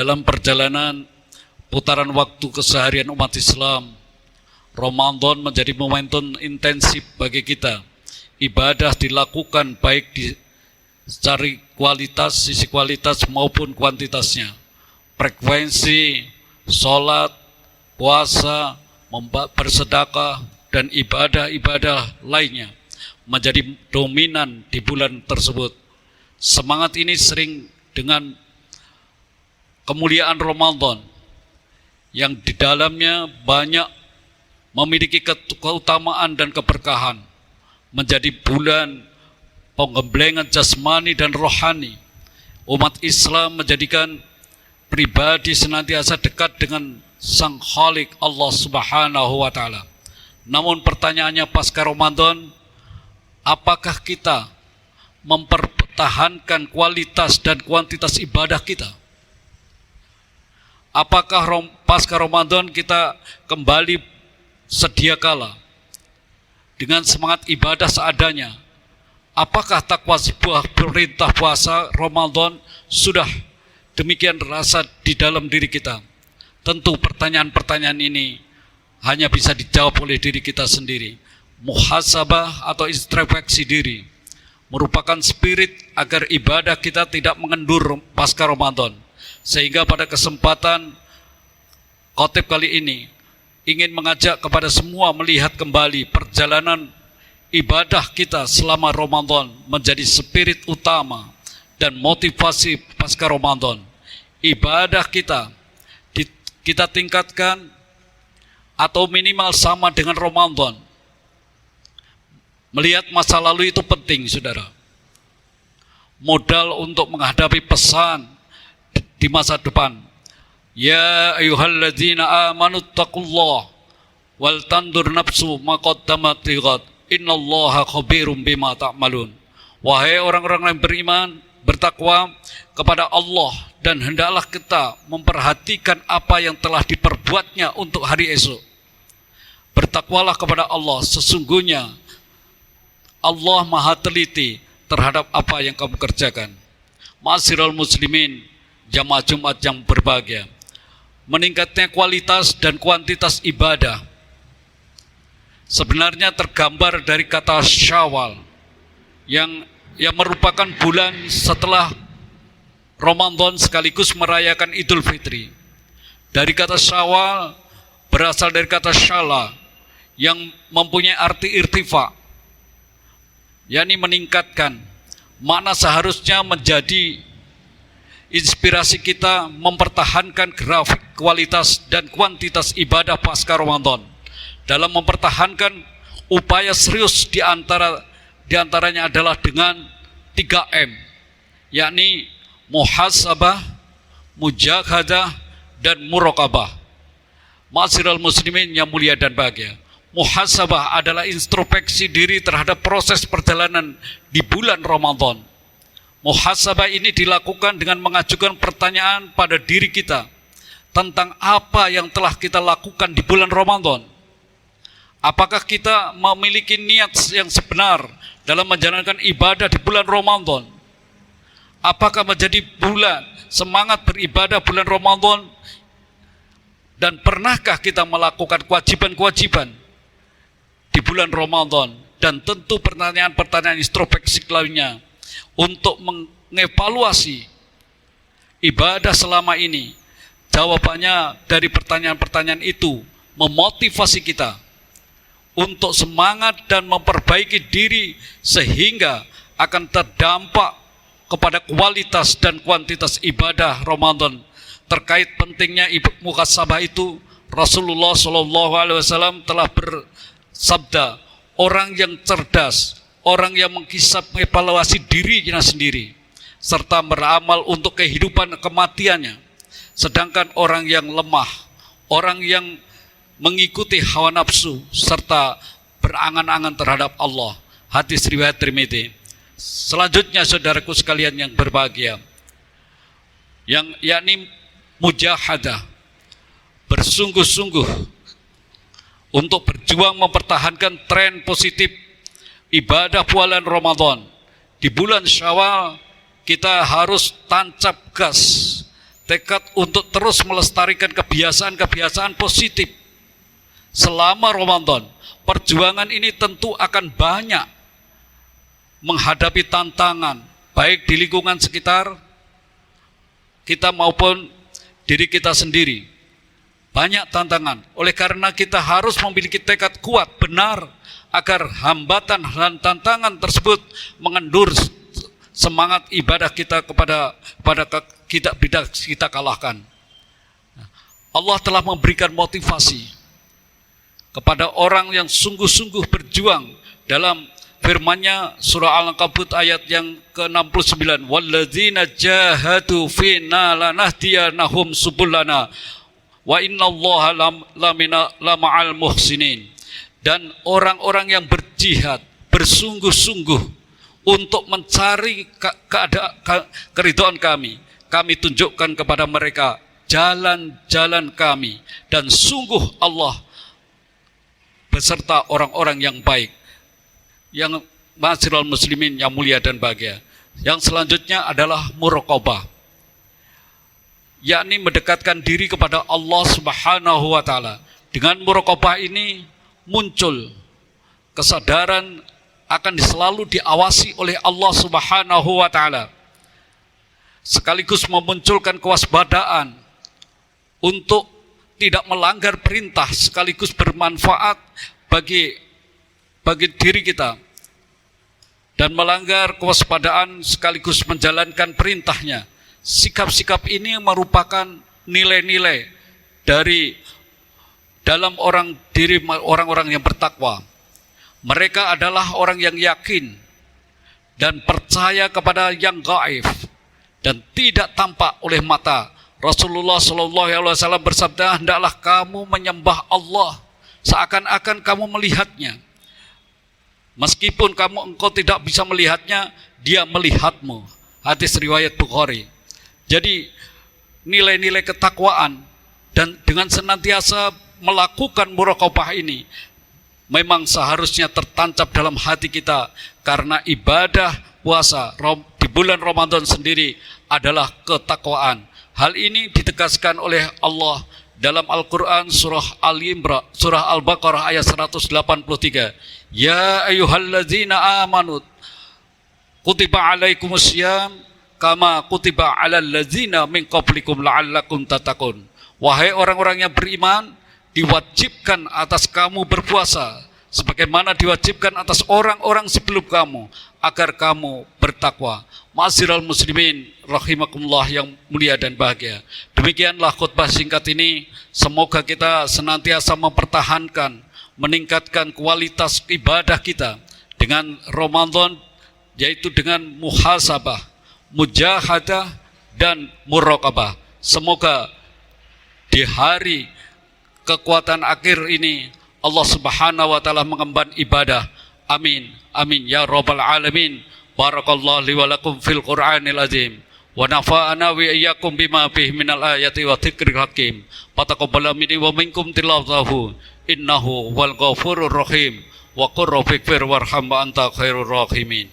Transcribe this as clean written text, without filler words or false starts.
dalam perjalanan putaran waktu keseharian umat Islam, Ramadan menjadi momentum intensif bagi kita. Ibadah dilakukan baik di secara kualitas, sisi kualitas maupun kuantitasnya. Frekuensi, sholat, puasa, bersedekah, dan ibadah-ibadah lainnya menjadi dominan di bulan tersebut. Semangat ini sering dengan kemuliaan Ramadan yang di dalamnya banyak memiliki keutamaan dan keberkahan, menjadi bulan penggemblengan jasmani dan rohani. Umat Islam menjadikan pribadi senantiasa dekat dengan Sang Khalik Allah Subhanahu wa Ta'ala. Namun pertanyaannya pasca Ramadan, apakah kita mempertahankan kualitas dan kuantitas ibadah kita? Apakah pasca Ramadan kita kembali sedia kala dengan semangat ibadah seadanya? Apakah takwa sebuah perintah puasa Ramadan sudah demikian rasa di dalam diri kita? Tentu pertanyaan-pertanyaan ini hanya bisa dijawab oleh diri kita sendiri. Muhasabah atau introspeksi diri merupakan spirit agar ibadah kita tidak mengendur pasca Ramadan. Sehingga pada kesempatan khotib kali ini ingin mengajak kepada semua melihat kembali perjalanan ibadah kita selama Ramadan menjadi spirit utama dan motivasi pasca Ramadan. Ibadah kita tingkatkan atau minimal sama dengan Ramadan. Melihat masa lalu itu penting, saudara. Modal untuk menghadapi pesan di masa depan. Ya ayyuhalladzina amanu taqullah wal tandur nafsu ma qaddamat lighad innallaha khabirum bima ta'malun. Wahai orang-orang yang beriman, bertakwa kepada Allah, dan hendaklah kita memperhatikan apa yang telah diperbuatnya untuk hari esok. Bertakwalah kepada Allah, sesungguhnya Allah maha teliti terhadap apa yang kamu kerjakan. Ma'asyiral muslimin, jamaah Jumat yang berbahagia, meningkatnya kualitas dan kuantitas ibadah sebenarnya tergambar dari kata Syawal yang merupakan bulan setelah Ramadan sekaligus merayakan Idul Fitri. Dari kata Syawal berasal dari kata syala yang mempunyai arti irtifa, yakni meningkatkan. Makna seharusnya menjadi inspirasi kita mempertahankan grafik kualitas dan kuantitas ibadah pasca Ramadan dalam mempertahankan upaya serius diantaranya adalah dengan 3M, yakni muhasabah, mujahadah, dan muraqabah. Ma'asyiral muslimin yang mulia dan bahagia, muhasabah adalah introspeksi diri terhadap proses perjalanan di bulan Ramadan. Muhasabah ini dilakukan dengan mengajukan pertanyaan pada diri kita tentang apa yang telah kita lakukan di bulan Ramadan. Apakah kita memiliki niat yang sebenar dalam menjalankan ibadah di bulan Ramadan? Apakah menjadi semangat beribadah bulan Ramadan? Dan pernahkah kita melakukan kewajiban-kewajiban di bulan Ramadan? Dan tentu pertanyaan-pertanyaan introspeksi lainnya untuk mengevaluasi ibadah selama ini. Jawabannya dari pertanyaan-pertanyaan itu memotivasi kita untuk semangat dan memperbaiki diri sehingga akan terdampak kepada kualitas dan kuantitas ibadah Ramadan. Terkait pentingnya muhasabah itu, Rasulullah SAW telah bersabda, orang yang cerdas, orang yang mengevaluasi dirinya sendiri serta beramal untuk kehidupan kematiannya. Sedangkan orang yang lemah, orang yang mengikuti hawa nafsu serta berangan-angan terhadap Allah. Hadis riwayat Tirmidzi. Selanjutnya saudaraku sekalian yang berbahagia, yakni mujahadah, bersungguh-sungguh untuk berjuang mempertahankan tren positif ibadah bulan Ramadan. Di bulan Syawal kita harus tancap gas tekad untuk terus melestarikan kebiasaan-kebiasaan positif selama Ramadan. Perjuangan ini tentu akan banyak menghadapi tantangan, baik di lingkungan sekitar kita maupun diri kita sendiri. Banyak tantangan, oleh karena kita harus memiliki tekad kuat, benar, agar hambatan dan tantangan tersebut mengendur semangat ibadah kita kepada kita kalahkan. Allah telah memberikan motivasi kepada orang yang sungguh-sungguh berjuang dalam firman-Nya surah Al-Ankabut ayat yang ke-69, walladzina jahadu fina lanahdiyanahum subulana wa innallaha lama'al muhsinin. Dan orang-orang yang berjihad bersungguh-sungguh untuk mencari keridhaan kami tunjukkan kepada mereka jalan-jalan kami, dan sungguh Allah beserta orang-orang yang baik. Yang ma'asyiral muslimin yang mulia dan bahagia, yang selanjutnya adalah muraqabah, yakni mendekatkan diri kepada Allah Subhanahu wa taala. Dengan muraqabah ini muncul kesadaran akan selalu diawasi oleh Allah Subhanahu wa taala, sekaligus memunculkan kewaspadaan untuk tidak melanggar perintah, sekaligus bermanfaat bagi diri kita, dan melanggar kewaspadaan sekaligus menjalankan perintahnya. Sikap-sikap ini merupakan nilai-nilai dari dalam orang-orang yang bertakwa. Mereka adalah orang yang yakin dan percaya kepada yang gaib dan tidak tampak oleh mata. Rasulullah SAW bersabda, hendaklah kamu menyembah Allah seakan-akan kamu melihatnya. Meskipun engkau tidak bisa melihatnya, dia melihatmu. Hadis riwayat Bukhari. Jadi nilai-nilai ketakwaan dan dengan senantiasa melakukan muraqabah ini memang seharusnya tertancap dalam hati kita, karena ibadah puasa di bulan Ramadan sendiri adalah ketakwaan. Hal ini ditegaskan oleh Allah dalam Al-Quran surah Al-Baqarah ayat 183. Ya ayyuhalladzina amanu kutiba alaikumussyam kama kutiba alal ladzina min qablikum la'allakum tattaqun. Wahai orang-orang yang beriman, diwajibkan atas kamu berpuasa sebagaimana diwajibkan atas orang-orang sebelum kamu, agar kamu bertakwa. Ma'asyiral muslimin rahimakumullah yang mulia dan bahagia. Demikianlah khutbah singkat ini. Semoga kita senantiasa mempertahankan, meningkatkan kualitas ibadah kita dengan Ramadan, yaitu dengan muhasabah, mujahadah, dan muraqabah. Semoga di hari kekuatan akhir ini Allah Subhanahu wa taala mengemban ibadah. Amin. Amin ya rabbal alamin. Barakallahu li wa lakum fil Qur'anil azim. Wa nafa'ana wa iyyakum bima fihi minal ayati wa dzikril hakim. Fataqabbal minni wa minkum tilawatahu. Innahu wal ghafurur rahim. Wa qur rabbighfir warham wa anta khairur rahimin.